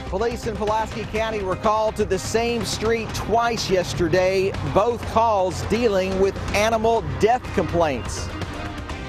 Police in Pulaski County were called to the same street twice yesterday, both calls dealing with animal death complaints.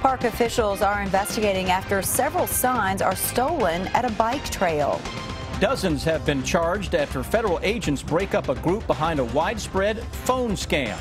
Park officials are investigating after several signs are stolen at a bike trail. Dozens have been charged after federal agents break up a group behind a widespread phone scam.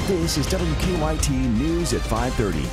This is WKYT News at 5:30.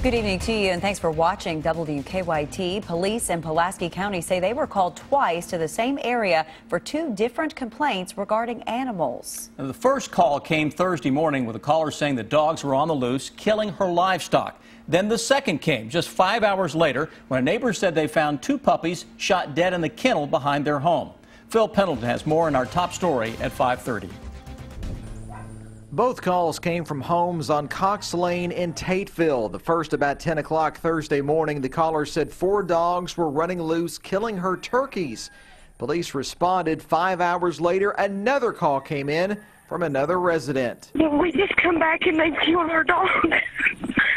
Good evening to you, and thanks for watching WKYT. Police in Pulaski County say they were called twice to the same area for two different complaints regarding animals. The first call came Thursday morning with a caller saying the dogs were on the loose, killing her livestock. Then the second came just 5 hours later when a neighbor said they found two puppies shot dead in the kennel behind their home. Phil Pendleton has more in our top story at 5:30. Both calls came from homes on Cox Lane in Tateville. The first about 10 o'clock Thursday morning. The caller said four dogs were running loose, killing her turkeys. Police responded. 5 hours later, another call came in from another resident. We just come back and they killed our dogs.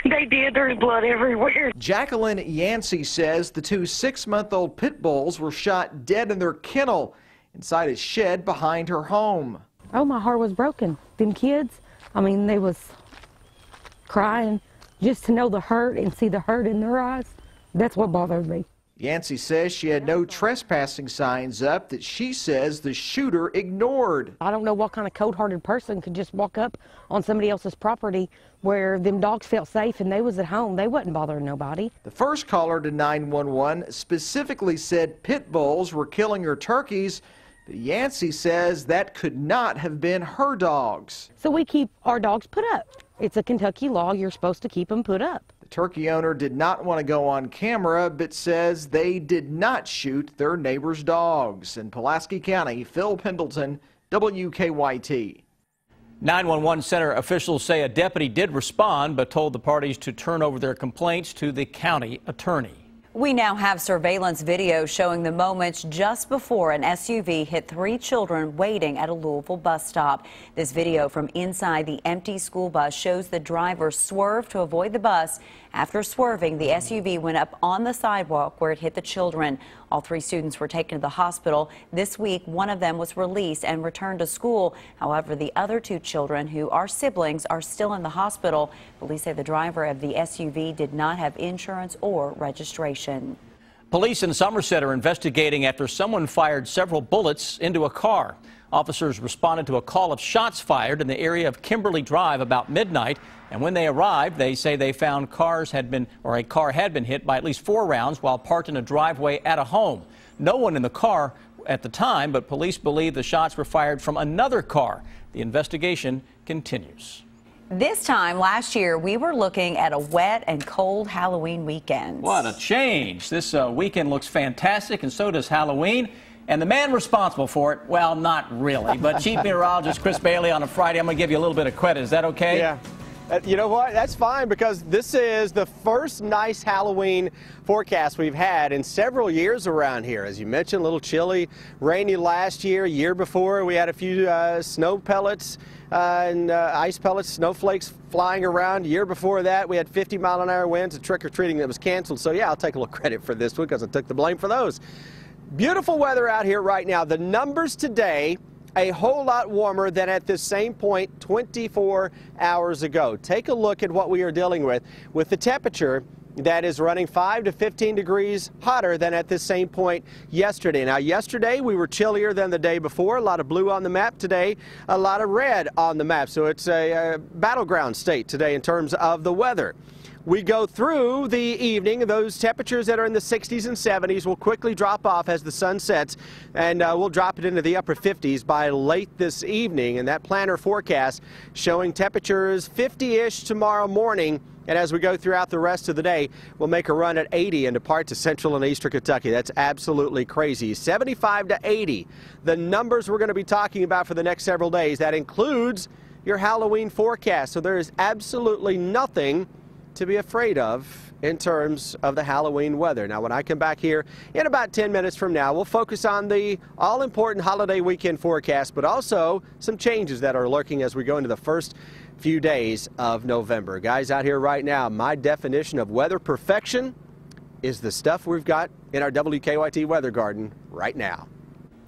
They did. There's blood everywhere. Jacqueline Yancey says the two 6-month-old pit bulls were shot dead in their kennel inside a shed behind her home. Oh, my heart was broken. Them kids, I mean, they was crying just to know the hurt and see the hurt in their eyes. That's what bothered me. Yancey says she had no trespassing signs up that she says the shooter ignored. I don't know what kind of cold-hearted person could just walk up on somebody else's property where them dogs felt safe and they was at home. They wasn't bothering nobody. The first caller to 911 specifically said pit bulls were killing her turkeys. But Yancey says that could not have been her dogs. So we keep our dogs put up. It's a Kentucky law. You're supposed to keep them put up. The turkey owner did not want to go on camera, but says they did not shoot their neighbor's dogs. In Pulaski County, Phil Pendleton, WKYT. 911 center officials say a deputy did respond, but told the parties to turn over their complaints to the county attorney. We now have surveillance video showing the moments just before an SUV hit three children waiting at a Louisville bus stop. This video from inside the empty school bus shows the driver swerve to avoid the bus. After swerving, the SUV went up on the sidewalk where it hit the children. All three students were taken to the hospital. This week, one of them was released and returned to school. However, the other two children, who are siblings, are still in the hospital. Police say the driver of the SUV did not have insurance or registration. Police in Somerset are investigating after someone fired several bullets into a car. Officers responded to a call of shots fired in the area of Kimberly Drive about midnight, and when they arrived, they say they found a car had been hit by at least 4 rounds while parked in a driveway at a home. No one in the car at the time, but police believe the shots were fired from another car. The investigation continues. This time last year, we were looking at a wet and cold Halloween weekend. What a change. This weekend looks fantastic, and so does Halloween. And the man responsible for it, well, not really, but Chief Meteorologist Chris Bailey on a Friday, I'm going to give you a little bit of credit. Is that okay? Yeah. You know what? That's fine, because this is the first nice Halloween forecast we've had in several years around here. As you mentioned, a little chilly, rainy last year. Year before, we had a few snow pellets and ice pellets, snowflakes flying around. Year before that, we had 50-mile-an-hour winds and trick-or-treating that was canceled. So, yeah, I'll take a little credit for this one because I took the blame for those. Beautiful weather out here right now. The numbers today, a whole lot warmer than at this same point 24 hours ago. Take a look at what we are dealing with the temperature that is running 5 to 15 degrees hotter than at this same point yesterday. Now, yesterday we were chillier than the day before. A lot of blue on the map today, a lot of red on the map. So it's a battleground state today in terms of the weather. We go through the evening. Those temperatures that are in the 60s and 70s will quickly drop off as the sun sets, and we'll drop it into the upper 50s by late this evening. And that planner forecast showing temperatures 50-ish tomorrow morning. And as we go throughout the rest of the day, we'll make a run at 80 into parts of central and eastern Kentucky. That's absolutely crazy. 75 to 80, the numbers we're going to be talking about for the next several days. That includes your Halloween forecast. So there is absolutely nothing to be afraid of in terms of the Halloween weather. Now, when I come back here in about 10 minutes from now, we'll focus on the all-important holiday weekend forecast, but also some changes that are lurking as we go into the first few days of November. Guys out here right now, my definition of weather perfection is the stuff we've got in our WKYT weather garden right now.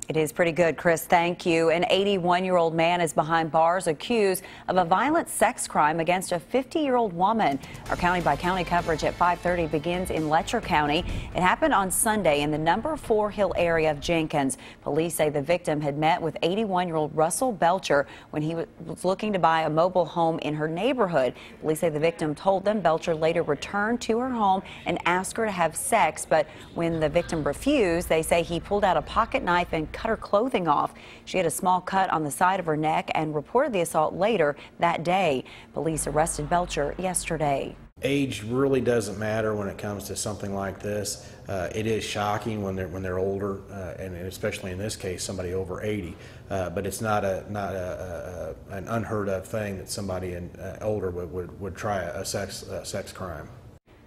It is pretty good, Chris. Thank you. An 81-year-old man is behind bars accused of a violent sex crime against a 50-year-old woman. Our county-by-county coverage at 5:30 begins in Letcher County. It happened on Sunday in the No. 4 Hill area of Jenkins. Police say the victim had met with 81-year-old Russell Belcher when he was looking to buy a mobile home in her neighborhood. Police say the victim told them Belcher later returned to her home and asked her to have sex, but when the victim refused, they say he pulled out a pocket knife and cut her clothing off. She had a small cut on the side of her neck and reported the assault later that day. Police arrested Belcher yesterday. Age really doesn't matter when it comes to something like this. It is shocking when they're older, and especially in this case, somebody over 80. But it's not an unheard of thing that somebody older would try a sex crime.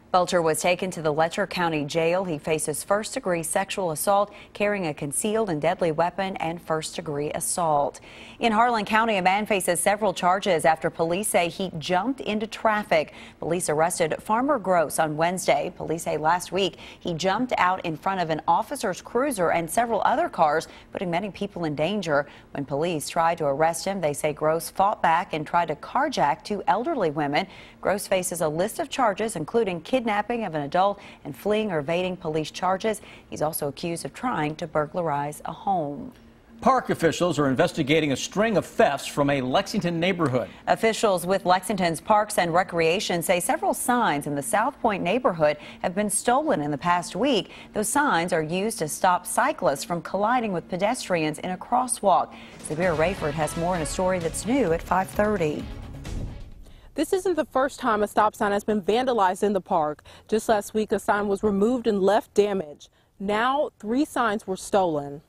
Belcher was taken to the Letcher County Jail. He faces first-degree sexual assault, carrying a concealed and deadly weapon, and first-degree assault. In Harlan County, a man faces several charges after police say he jumped into traffic. Police arrested Farmer Gross on Wednesday. Police say last week he jumped out in front of an officer's cruiser and several other cars, putting many people in danger. When police tried to arrest him, they say Gross fought back and tried to carjack two elderly women. Gross faces a list of charges, including kidnapping of an adult and fleeing or evading police charges. He's also accused of trying to burglarize a home. Park officials are investigating a string of thefts from a Lexington neighborhood. Officials with Lexington's Parks and Recreation say several signs in the South Point neighborhood have been stolen in the past week. Those signs are used to stop cyclists from colliding with pedestrians in a crosswalk. Sabir Rayford has more in a story that's new at 5:30. This isn't the first time a stop sign has been vandalized in the park. Just last week, a sign was removed and left damaged. Now, 3 signs were stolen.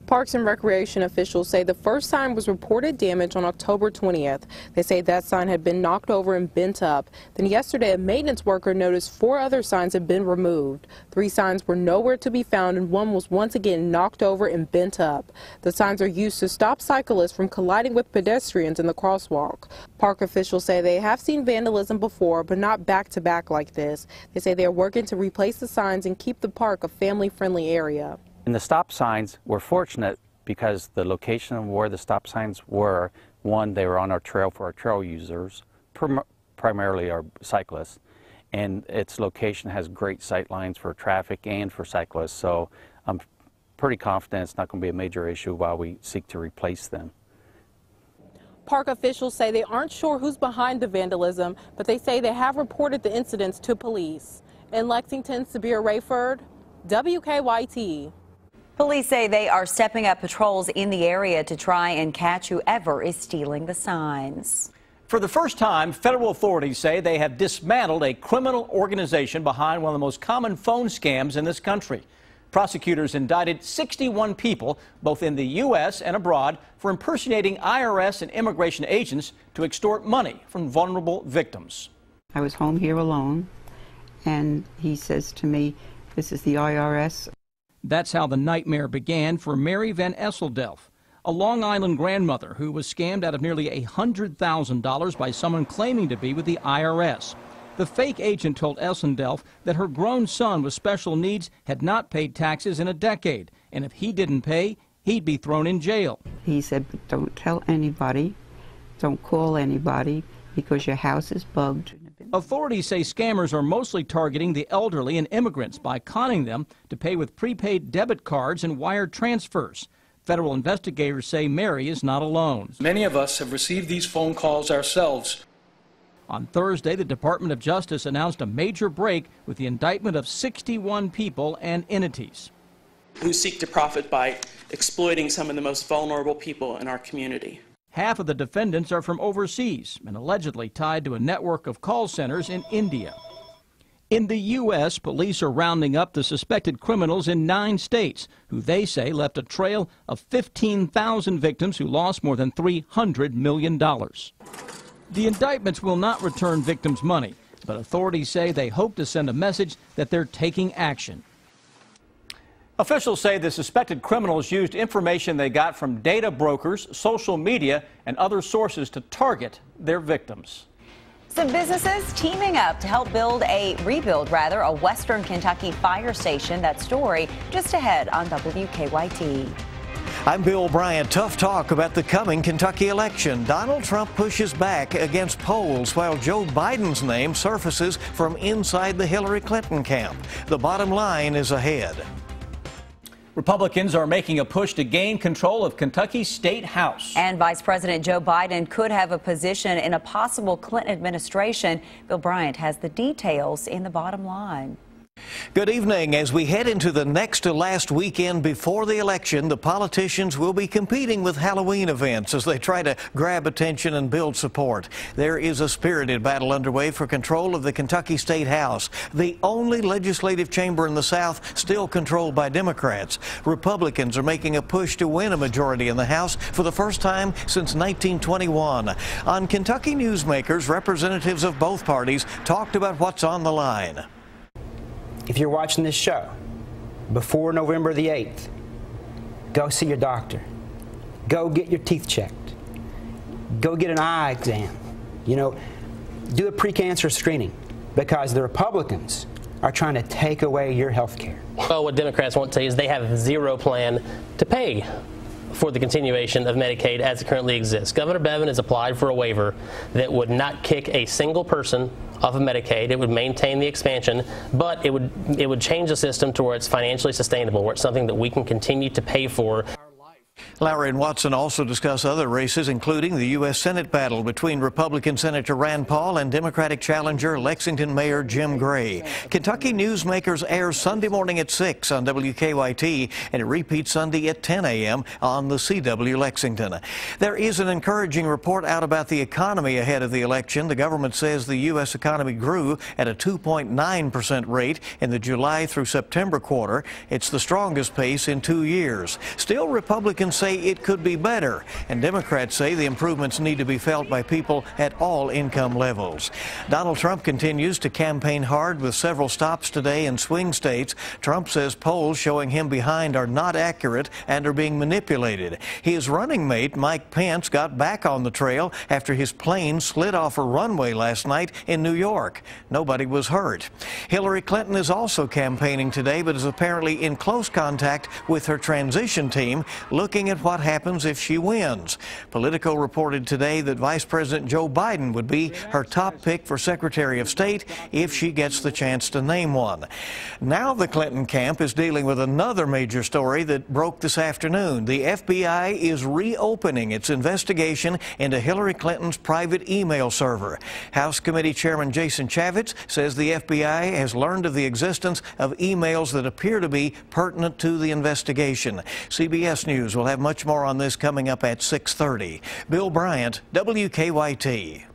Parks and Recreation officials say the first sign was reported damaged on October 20th. They say that sign had been knocked over and bent up. Then yesterday, a maintenance worker noticed 4 other signs had been removed. 3 signs were nowhere to be found, and 1 was once again knocked over and bent up. The signs are used to stop cyclists from colliding with pedestrians in the crosswalk. Park officials say they have seen vandalism before, but not back-to-back like this. They say they are working to replace the signs and keep the park a family-friendly area. And the stop signs were fortunate because the location of where the stop signs were, one, they were on our trail for our trail users, primarily our cyclists, and its location has great sight lines for traffic and for cyclists, so I'm pretty confident it's not going to be a major issue while we seek to replace them. Park officials say they aren't sure who's behind the vandalism, but they say they have reported the incidents to police. In Lexington, Sabir Rayford, WKYT. Police say they are stepping up patrols in the area to try and catch whoever is stealing the signs. For the first time, federal authorities say they have dismantled a criminal organization behind one of the most common phone scams in this country. Prosecutors indicted 61 people, both in the U.S. and abroad, for impersonating IRS and immigration agents to extort money from vulnerable victims. I was home here alone, and he says to me, "This is the IRS." That's how the nightmare began for Mary Van Esseldelf, a Long Island grandmother who was scammed out of nearly $100,000 by someone claiming to be with the IRS. The fake agent told Esseldelf that her grown son with special needs had not paid taxes in a decade, and if he didn't pay, he'd be thrown in jail. He said, "But don't tell anybody, don't call anybody, because your house is bugged." Authorities say scammers are mostly targeting the elderly and immigrants by conning them to pay with prepaid debit cards and wire transfers. Federal investigators say Mary is not alone. Many of us have received these phone calls ourselves. On Thursday, the Department of Justice announced a major break with the indictment of 61 people and entities who seek to profit by exploiting some of the most vulnerable people in our community. Half of the defendants are from overseas and allegedly tied to a network of call centers in India. In the U.S., police are rounding up the suspected criminals in 9 states, who they say left a trail of 15,000 victims who lost more than $300 million. The indictments will not return victims' money, but authorities say they hope to send a message that they're taking action. Officials say the suspected criminals used information they got from data brokers, social media, and other sources to target their victims. Some businesses teaming up to help rebuild a Western Kentucky fire station. That story just ahead on WKYT. I'm Bill Bryant. Tough talk about the coming Kentucky election. Donald Trump pushes back against polls while Joe Biden's name surfaces from inside the Hillary Clinton camp. The bottom line is ahead. Republicans are making a push to gain control of Kentucky's state house. And Vice President Joe Biden could have a position in a possible Clinton administration. Bill Bryant has the details in the bottom line. Good evening. As we head into the next to last weekend before the election, the politicians will be competing with Halloween events as they try to grab attention and build support. There is a spirited battle underway for control of the Kentucky State House, the only legislative chamber in the South still controlled by Democrats. Republicans are making a push to win a majority in the House for the first time since 1921. On Kentucky Newsmakers, representatives of both parties talked about what's on the line. If you're watching this show before November the 8th, go see your doctor. Go get your teeth checked. Go get an eye exam. You know, do a precancer screening, because the Republicans are trying to take away your health care. Well, what Democrats want to say is they have zero plan to pay for the continuation of Medicaid as it currently exists. Governor Bevin has applied for a waiver that would not kick a single person off of Medicaid. It would maintain the expansion, but it would change the system to where it's financially sustainable, where it's something that we can continue to pay for. Lowry and Watson also discuss other races, including the U.S. Senate battle between Republican Senator Rand Paul and Democratic challenger Lexington Mayor Jim Gray. Kentucky Newsmakers airs Sunday morning at 6 on WKYT, and it repeats Sunday at 10 a.m. on the CW Lexington. There is an encouraging report out about the economy ahead of the election. The government says the U.S. economy grew at a 2.9% rate in the July through September quarter. It's the strongest pace in 2 years. Still, Republicans say it could be better, and Democrats say the improvements need to be felt by people at all income levels. Donald Trump continues to campaign hard with several stops today in swing states. Trump says polls showing him behind are not accurate and are being manipulated. His running mate, Mike Pence, got back on the trail after his plane slid off a runway last night in New York. Nobody was hurt. Hillary Clinton is also campaigning today, but is apparently in close contact with her transition team, looking at what happens if she wins. Politico reported today that Vice President Joe Biden would be her top pick for Secretary of State if she gets the chance to name one. Now the Clinton camp is dealing with another major story that broke this afternoon. The FBI is reopening its investigation into Hillary Clinton's private email server. House Committee Chairman Jason Chaffetz says the FBI has learned of the existence of emails that appear to be pertinent to the investigation. CBS News will have much more on this coming up at 6:30. Bill Bryant, WKYT.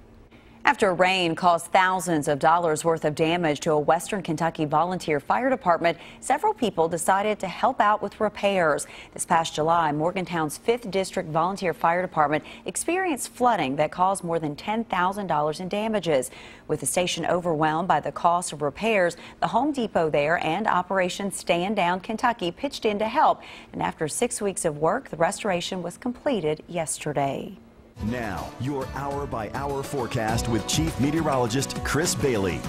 After rain caused thousands of dollars worth of damage to a Western Kentucky volunteer fire department, several people decided to help out with repairs. This past July, Morgantown's 5th District Volunteer Fire Department experienced flooding that caused more than $10,000 in damages. With the station overwhelmed by the cost of repairs, the Home Depot there and Operation Stand Down Kentucky pitched in to help. And after 6 weeks of work, the restoration was completed yesterday. Now, your hour-by-hour forecast with Chief Meteorologist Chris Bailey.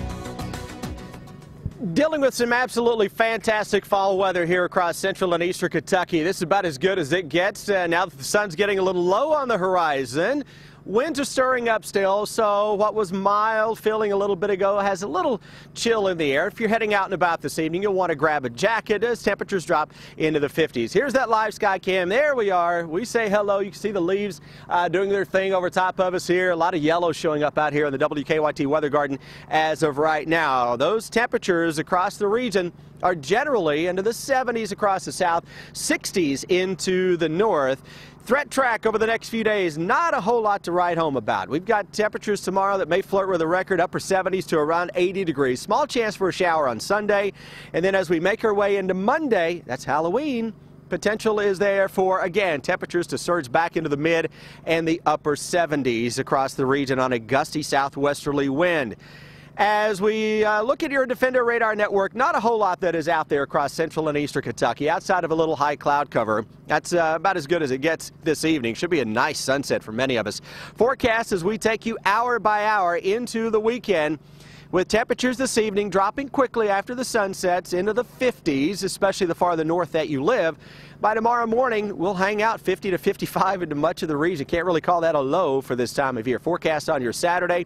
Dealing with some absolutely fantastic fall weather here across central and eastern Kentucky. This is about as good as it gets now that the sun's getting a little low on the horizon. Winds are stirring up still, so what was mild feeling a little bit ago has a little chill in the air. If you're heading out and about this evening, you'll want to grab a jacket as temperatures drop into the 50s. Here's that live sky cam. There we are. We say hello. You can see the leaves doing their thing over top of us here. A lot of yellow showing up out here in the WKYT Weather Garden as of right now. Those temperatures across the region are generally into the 70s across the south, 60s into the north. Threat track over the next few days, not a whole lot to write home about. We've got temperatures tomorrow that may flirt with a record upper 70s to around 80 degrees. Small chance for a shower on Sunday. And then as we make our way into Monday, that's Halloween, potential is there for, again, temperatures to surge back into the mid and the upper 70s across the region on a gusty southwesterly wind. As we look at your Defender Radar Network, not a whole lot that is out there across central and eastern Kentucky outside of a little high cloud cover. That's about as good as it gets this evening. Should be a nice sunset for many of us. Forecast as we take you hour by hour into the weekend, with temperatures this evening dropping quickly after the sun sets into the 50s, especially the farther north that you live. By tomorrow morning, we'll hang out 50 to 55 into much of the region. Can't really call that a low for this time of year. Forecast on your Saturday,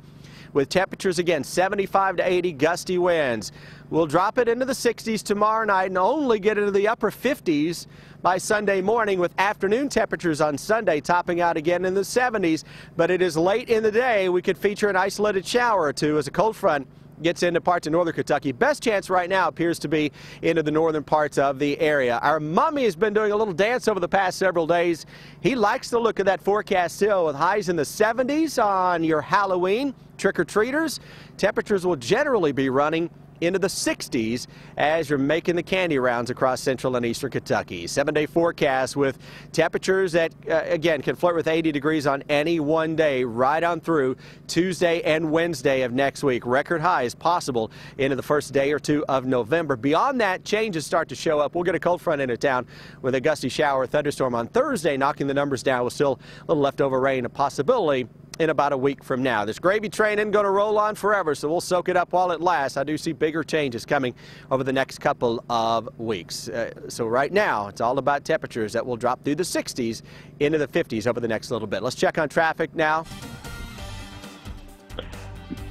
with temperatures again 75 to 80 gusty winds. We'll drop it into the 60s tomorrow night and only get into the upper 50s by Sunday morning, with afternoon temperatures on Sunday topping out again in the 70s. But it is late in the day. We could feature an isolated shower or two as a cold front gets into parts of northern Kentucky. Best chance right now appears to be into the northern parts of the area. Our mummy has been doing a little dance over the past several days. He likes the look of that forecast still, with highs in the 70s on your Halloween trick-or-treaters. Temperatures will generally be running into the 60s as you're making the candy rounds across central and eastern Kentucky. 7-day forecast with temperatures that, again, can flirt with 80 degrees on any one day right on through Tuesday and Wednesday of next week. Record highs possible into the first day or two of November. Beyond that, changes start to show up. We'll get a cold front into town with a gusty shower or thunderstorm on Thursday, knocking the numbers down with still a little leftover rain, a possibility in about a week from now. This gravy train isn't going to roll on forever, so we'll soak it up while it lasts. I do see bigger changes coming over the next couple of weeks. So right now, it's all about temperatures that will drop through the 60s into the 50s over the next little bit. Let's check on traffic now.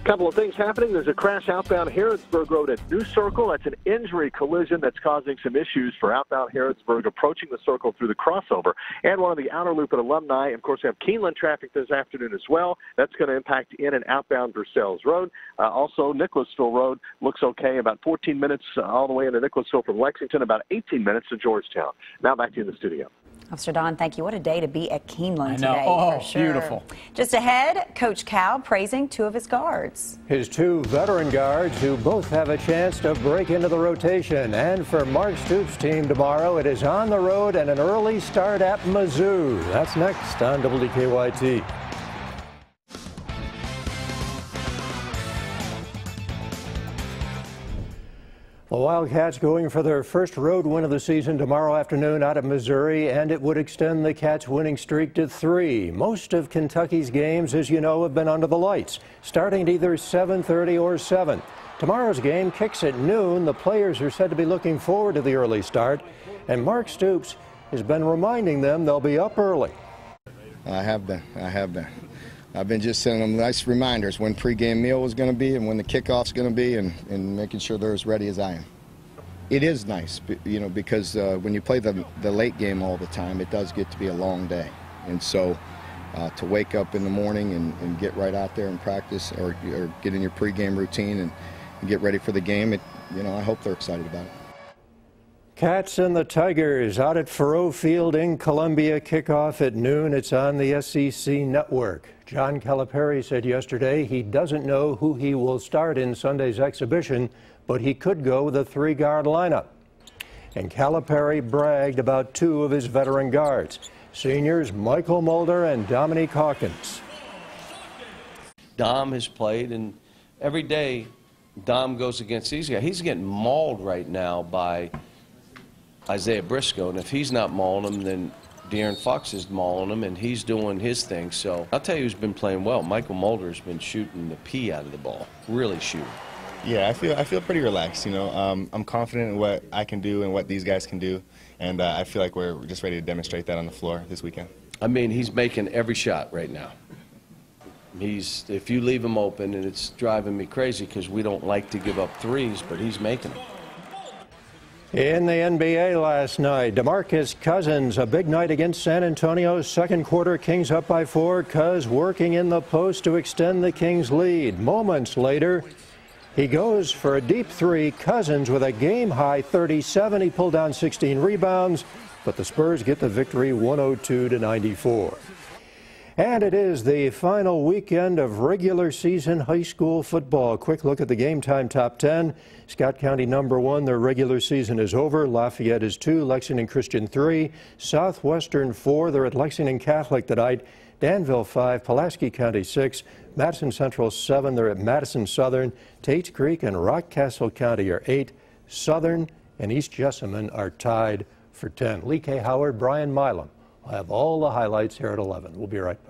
Couple of things happening. There's a crash outbound Harrodsburg Road at New Circle. That's an injury collision that's causing some issues for outbound Harrodsburg approaching the circle through the crossover. And one of the outer loop at Alumni. Of course, we have Keeneland traffic this afternoon as well. That's going to impact in and outbound Versailles Road. Also, Nicholasville Road looks okay. About 14 minutes all the way into Nicholasville from Lexington, about 18 minutes to Georgetown. Now back to you in the studio. Officer Don, thank you. What a day to be at Keeneland today. Oh, for sure. Beautiful. Just ahead, Coach Cal praising two of his guards. His two veteran guards who both have a chance to break into the rotation. And for Mark Stoops' team tomorrow, it is on the road and an early start at Mizzou. That's next on WKYT. The Wildcats going for their first road win of the season tomorrow afternoon out of Missouri, and it would extend the Cats' winning streak to 3. Most of Kentucky's games, as you know, have been under the lights, starting at either 7:30 or 7. Tomorrow's game kicks at noon. The players are said to be looking forward to the early start, and Mark Stoops has been reminding them they'll be up early. I have been. I've been just sending them nice reminders when pregame meal was going to be and when the kickoff's going to be, and making sure they're as ready as I am. It is nice, you know, because when you play the late game all the time, it does get to be a long day. And so to wake up in the morning and get right out there and practice or get in your pregame routine and get ready for the game, you know, I hope they're excited about it. Cats and the Tigers out at Faurot Field in Columbia. Kickoff at noon. It's on the SEC network. John Calipari said yesterday he doesn't know who he will start in Sunday's exhibition, but he could go with a 3-guard lineup. And Calipari bragged about 2 of his veteran guards, seniors Michael Mulder and Dominique Hawkins. Dom has played, and every day Dom goes against these guys. He's getting mauled right now by Isaiah Briscoe, and if he's not mauling him, then De'Aaron Fox is mauling him, and he's doing his thing. So I'll tell you who's been playing well. Michael Mulder's been shooting the pee out of the ball, really shooting. Yeah, I feel pretty relaxed. You know, I'm confident in what I can do and what these guys can do, and I feel like we're just ready to demonstrate that on the floor this weekend. I mean, he's making every shot right now. If you leave him open, and it's driving me crazy because we don't like to give up threes, but he's making them. In the NBA last night, DeMarcus Cousins, a big night against San Antonio. Second quarter, Kings up by 4. Cuz working in the post to extend the Kings' lead. Moments later, he goes for a deep 3. Cousins with a game-high 37. He pulled down 16 rebounds, but the Spurs get the victory 102-94. And it is the final weekend of regular season high school football. Quick look at the Game Time Top 10. Scott County #1, their regular season is over. Lafayette is 2, Lexington Christian 3, Southwestern 4. They're at Lexington Catholic tonight. Danville 5, Pulaski County 6, Madison Central 7. They're at Madison Southern. Tates Creek and Rockcastle County are 8. Southern and East Jessamine are tied for 10. Lee K. Howard, Brian Milam will have all the highlights here at 11. We'll be right back.